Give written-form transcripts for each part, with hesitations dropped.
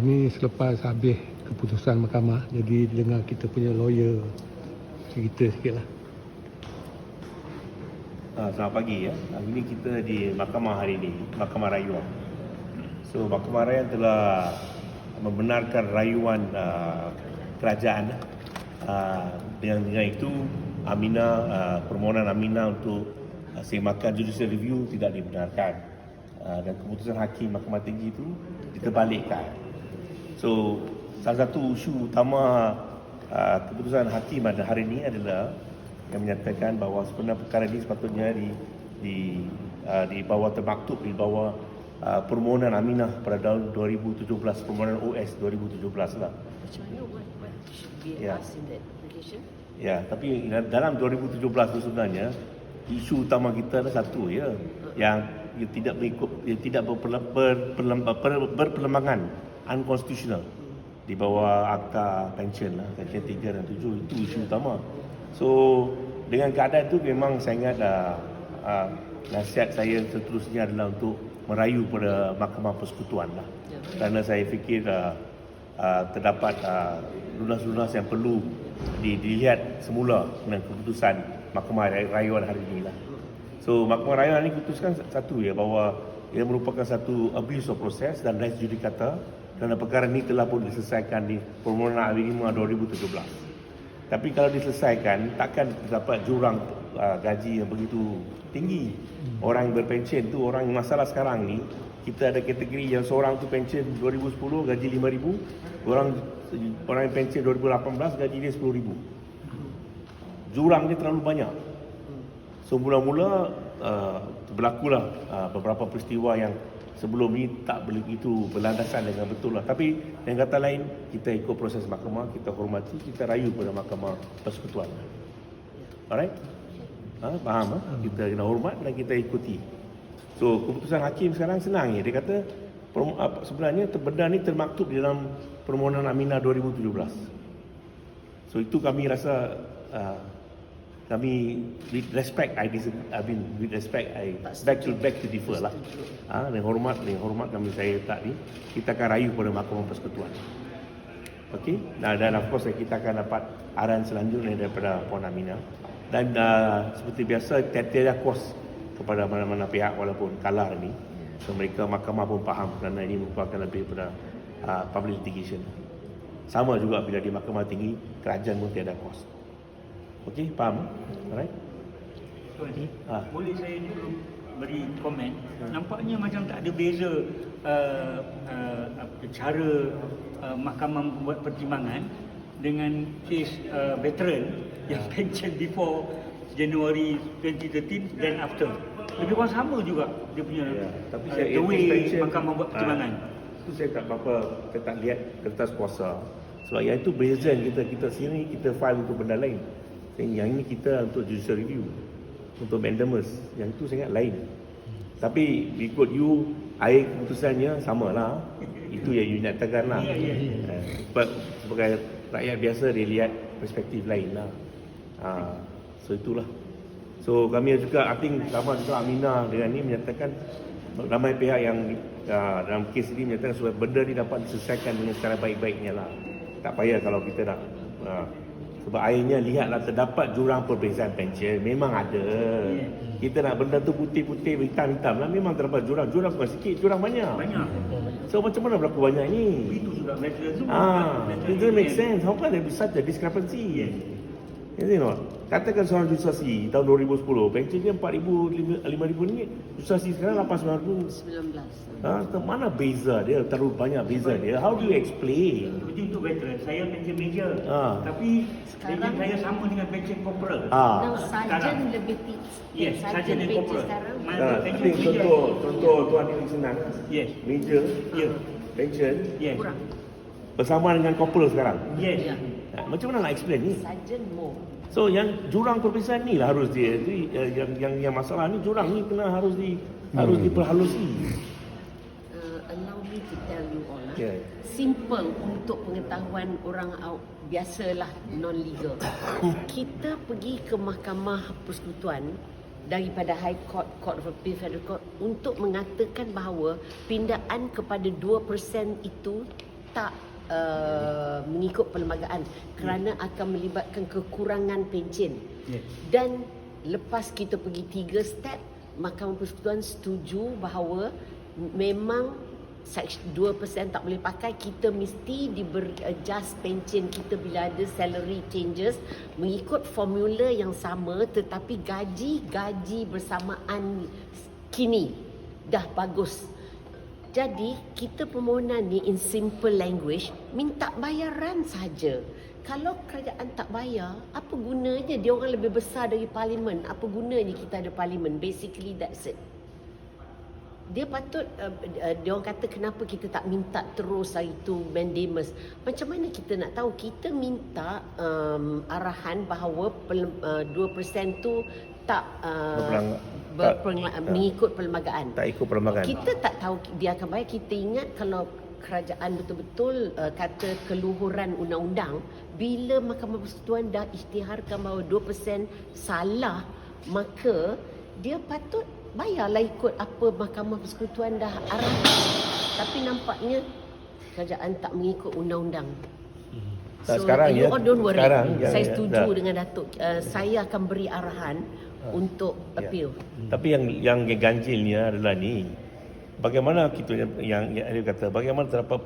Ni selepas habis keputusan mahkamah, jadi dengar kita punya lawyer cerita sikit lah. Selamat pagi ya. Hari ini kita di mahkamah hari ini, Mahkamah Rayuan. So Mahkamah Rayuan telah membenarkan rayuan kerajaan. Dengan itu permohonan Aminah untuk semakan judicial review tidak dibenarkan. Dan keputusan hakim Mahkamah Tinggi itu diterbalikkan. So salah satu isu utama keputusan hakim pada hari ini adalah yang menyatakan bahawa sebenarnya perkara ini sepatutnya di bawah termaktub di bawah permohonan Aminah pada tahun 2017, permohonan OS 2017 lah. Macam mana what should be asked in that application? Ya, tapi dalam 2017 itu sebenarnya isu utama kita adalah satu ya, yang tidak berperlembangan, unconstitutional di bawah akta pension lah, pension 3 dan 7, itu isu utama. So dengan keadaan itu memang saya ingat nasihat saya seterusnya adalah untuk merayu pada Mahkamah Persekutuan lah. Kerana saya fikir terdapat lunas-lunas yang perlu dilihat semula dengan keputusan Mahkamah Rayuan hari ini lah. So Mahkamah Rayuan ini putuskan satu ya, bahawa ia merupakan satu abuse of process dan res judicata kerana perkara ini telah pun diselesaikan di permohonan A5 2017. Tapi kalau diselesaikan, takkan terdapat jurang gaji yang begitu tinggi. Orang yang berpension tu, orang yang masalah sekarang ni, kita ada kategori yang seorang tu pension 2010 gaji 5,000, orang yang pension 2018 gaji dia 10,000. Jurang dia terlalu banyak. So mula-mula berlakulah beberapa peristiwa yang sebelum ni tak begitu berlandasan dengan betul lah. Tapi dengan kata lain, kita ikut proses mahkamah, kita hormati, kita rayu pada Mahkamah Persekutuan. Alright? Faham? Kita kena hormat dan kita ikuti. So keputusan hakim sekarang senang ya. Dia kata sebenarnya benda ni termaktub di dalam permohonan Aminah 2017. So itu kami rasa kami with respect I beg to differ lah. Dengan hormat kami saya letak ni, kita akan rayu pada Mahkamah Persekutuan. Okey, dan of course kita akan dapat arahan selanjutnya daripada Puan Aminah. Dan seperti biasa tiada kos kepada mana-mana pihak walaupun kalah ni. So mereka mahkamah pun faham kerana ini merupakan lebih pada public litigation. Sama juga bila di Mahkamah Tinggi, kerajaan pun tiada kos. Okey, faham? Alright. Tuan, boleh saya dulu beri komen? Nampaknya macam tak ada beza cara mahkamah membuat pertimbangan dengan kes veteran yang pension before January 2013 dan after. Lebih kurang sama juga dia punya tapi the way mahkamah buat pertimbangan. Itu saya tak tak lihat kertas kuasa. Sebab yang itu beza kita sini kita file untuk benda lain. Yang ini kita untuk judicial review, untuk mandamus. Yang itu sangat lain. Tapi ikut you, air keputusannya samalah. Itu yang you nyatakan lah. Sebagai rakyat biasa dia lihat perspektif lain lah. So itulah. So kami juga, I think sama juga Aminah dengan ni menyatakan ramai pihak yang dalam kes ini menyatakan supaya benda ni dapat diselesaikan dengan secara baik-baiknya lah. Tak payah kalau kita nak sebab akhirnya lihatlah terdapat jurang perbezaan pension. Memang ada. Kita nak benda tu putih-putih, hitam-hitam lah. Memang terdapat jurang. Jurang bukan sikit, jurang banyak. So macam mana berlaku banyak ni? Itu sudah veteran tu. It doesn't make sense. How can there be such a discrepancy? You know, katakan seorang jusasi tahun 2010, pension dia 4,000, 5,000 ringgit. Jusasi sekarang 8,900. 19. Mana beza dia? Terlalu banyak beza dia. How do you explain? Seperti untuk veteran, saya pension major. Tapi Sekarang saya sama dengan pension corporal. Now sarjan lebih Yes, sarjan dan corporal. Tapi contoh tuan ini senang. Yes. Major, pension, Yes. kurang. bersama dengan corporal sekarang. Yes. Ya. Macam mana nak explain ni? Sarjan more. So yang jurang perbezaan ni lah harus yang masalah ni, jurang ni harus diperhalusi. Allow me to tell you all. Yeah. Simple untuk pengetahuan orang biasalah non-legal. Kita pergi ke Mahkamah Persekutuan daripada High Court, Court of Appeal, Federal Court untuk mengatakan bahawa pindaan kepada 2% itu tak mengikut perlembagaan kerana akan melibatkan kekurangan pencen. Dan lepas kita pergi 3 step, Mahkamah Persekutuan setuju bahawa memang 2% tak boleh pakai, kita mesti diberi adjust pencen kita bila ada salary changes mengikut formula yang sama, tetapi gaji bersamaan kini dah bagus. Jadi kita permohonan ni in simple language minta bayaran saja. Kalau kerajaan tak bayar, apa gunanya? Dia orang lebih besar dari parlimen. Apa gunanya kita ada parlimen? Basically that's it. Dia patut dia orang kata kenapa kita tak minta terus hari tu mandamus. Macam mana kita nak tahu? Kita minta arahan bahawa 2% tu tak mengikut perlembagaan. Tak ikut perlembagaan. Kita tak tahu dia akan bayar. Kita ingat kalau kerajaan betul-betul kata keluhuran undang-undang, bila Mahkamah Persekutuan dah isytiharkan bahawa 2% salah, maka dia patut bayarlah ikut apa Mahkamah Persekutuan dah arahkan. Tapi nampaknya kerajaan tak mengikut undang-undang. So sekarang you all don't worry. Saya setuju dah. dengan Datuk. Saya akan beri arahan untuk appeal. Tapi yang ganjilnya adalah ni, bagaimana kita yang dia kata bagaimana terdapat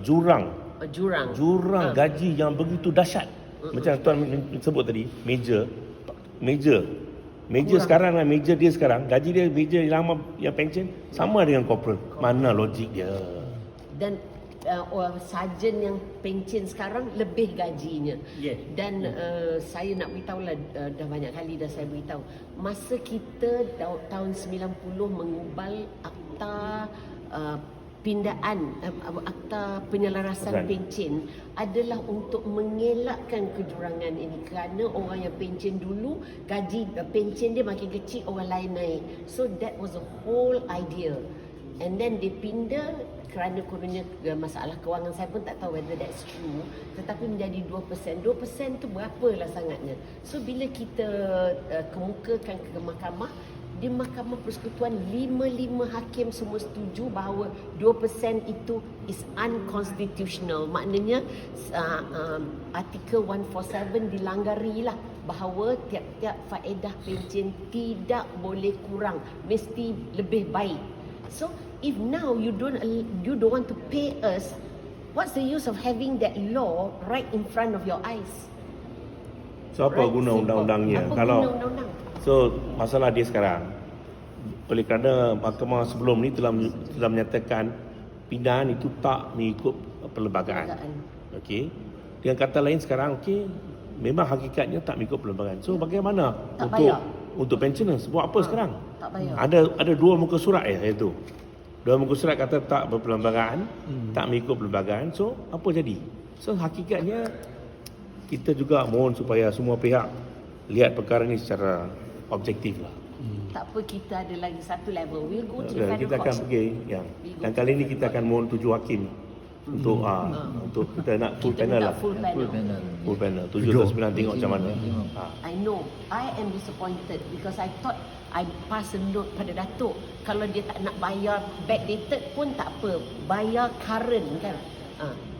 jurang gaji yang begitu dahsyat. Macam tuan sebut tadi, meja sekarang lah, meja dia sekarang gaji dia, meja yang lama yang pension sama dengan corporal. Mana logik dia? Dan sarjan yang pencen sekarang lebih gajinya. Dan saya nak beritahulah, dah banyak kali dah saya beritahu, masa kita tahun 90 mengubal akta pindaan, akta penyelarasan pencen adalah untuk mengelakkan kecurangan ini, kerana orang yang pencen dulu gaji pencen dia makin kecil, orang lain naik. So that was the whole idea. And then dia pindah kerana kononnya masalah kewangan, saya pun tak tahu whether that's true, tetapi menjadi 2%. 2% tu berapalah sangatnya. So bila kita kemukakan ke mahkamah, di Mahkamah Persekutuan 5 hakim semua setuju bahawa 2% itu is unconstitutional. Maknanya artikel 147 dilanggarilah, bahawa tiap-tiap faedah pencen tidak boleh kurang, mesti lebih baik. So if now you don't want to pay us, what's the use of having that law right in front of your eyes? So apa guna undang-undangnya? Kalau guna undang-undang? So masalah dia sekarang, oleh kerana mahkamah sebelum ni telah menyatakan pindaan itu tak mengikut perlembagaan. Okey. Dengan kata lain sekarang, okey, memang hakikatnya tak mengikut perlembagaan. So bagaimana tak bayar untuk pensioners? Buat apa sekarang? Tak bayar. Ada 2 muka surat itu. 2 muka surat kata tak berperlembagaan, tak mengikut perlembagaan. So apa jadi? So hakikatnya kita juga mohon supaya semua pihak lihat perkara ini secara objektif lah. Tak apa, kita ada lagi satu level. We'll go to the Kita federal akan court. pergi dan kali ini kita akan mohon 7 hakim untuk untuk kita nak full Kita panel minta lah. full panel. 7 atau 9 tengok macam mana. I know. I am disappointed because I thought I pass a note pada Datuk. Kalau dia tak nak bayar backdated pun tak apa. Bayar current kan.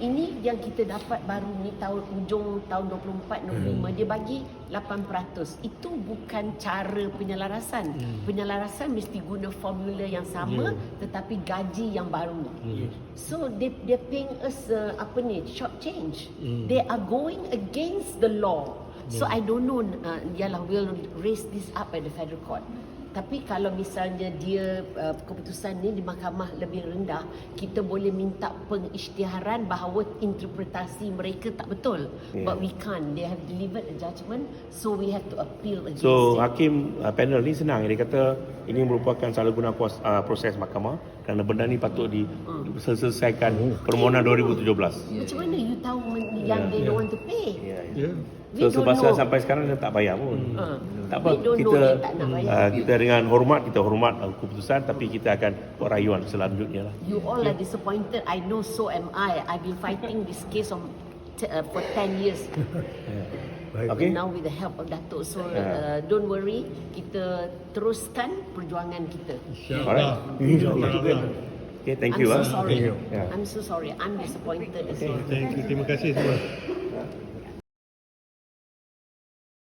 Ini yang kita dapat baru ni ujung tahun 24 November, dia bagi 8%. Itu bukan cara penyelarasan. Penyelarasan mesti guna formula yang sama tetapi gaji yang baru. So they're paying us short change. They are going against the law. So I don't know, we'll raise this up at the federal court. Tapi kalau misalnya dia keputusan ni di mahkamah lebih rendah, kita boleh minta pengisytiharan bahawa interpretasi mereka tak betul. But we can't. They have delivered a judgment, so we have to appeal against So it. hakim panel ni senang, dia kata ini merupakan salah guna proses mahkamah kerana benda ni patut diselesaikan permohonan 2017. Macam mana you tahu yang they don't want to pay? So sebab sampai sekarang dia tak bayar pun. Tak apa, kita dengan hormat, kita hormat keputusan, tapi kita akan buat rayuan selanjutnya lah. You all are disappointed. I know, so am I. I've been fighting this case for 10 years. Baik. Okay? Now with the help of Datuk. So Yeah. don't worry, kita teruskan perjuangan kita. Alright. Okay, thank you. I'm ah. so sorry. Yeah. I'm so sorry. I'm disappointed as well. Thank you. Terima kasih semua.